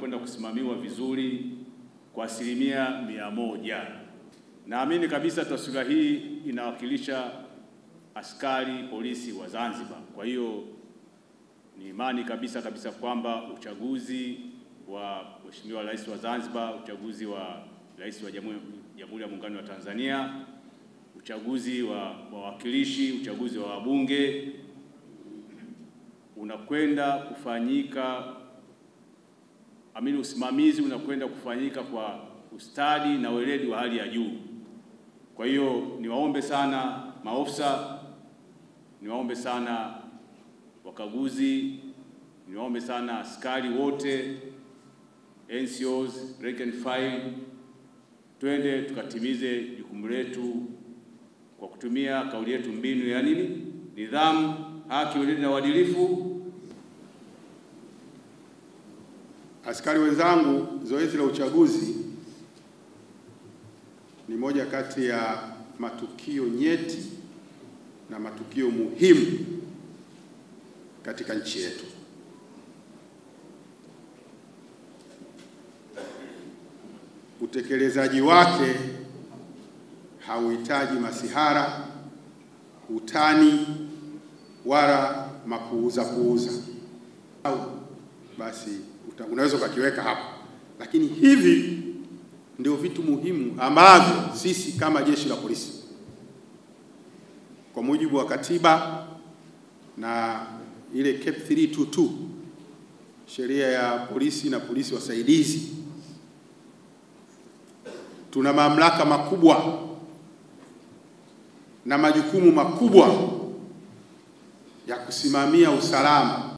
unakwenda kusimamiwa vizuri kwa 100%. Naamini kabisa taswira hii inawakilisha askari polisi wa Zanzibar. Kwa hiyo ni imani kabisa kwamba uchaguzi wa Mheshimiwa Rais wa Zanzibar, uchaguzi wa Rais wa Jamhuri ya Muungano wa Tanzania, uchaguzi wa wawakilishi, uchaguzi wa wabunge unakwenda kufanyika, usimamizi unakwenda kufanyika kwa ustadi na weledi wa hali ya juu. Kwa hiyo niwaombe sana maofisa, niwaombe sana wakaguzi, niwaombe sana askari wote, NCOs, rank and file, twende tukatimize jukumu letu kwa kutumia kauli yetu mbinu ya nini? Nidhamu, haki, weledi na uadilifu. Askari wenzangu, zoezi la uchaguzi ni moja kati ya matukio nyeti na matukio muhimu katika nchi yetu. Utekelezaji wake hauhitaji masihara, utani wala mapuuza. Au basi unaweza ukakiweka hapo. Lakini hivi ndio vitu muhimu ambavyo sisi kama jeshi la polisi kwa mujibu wa katiba na ile cap 322 sheria ya polisi na polisi wasaidizi, tuna mamlaka makubwa na majukumu makubwa ya kusimamia usalama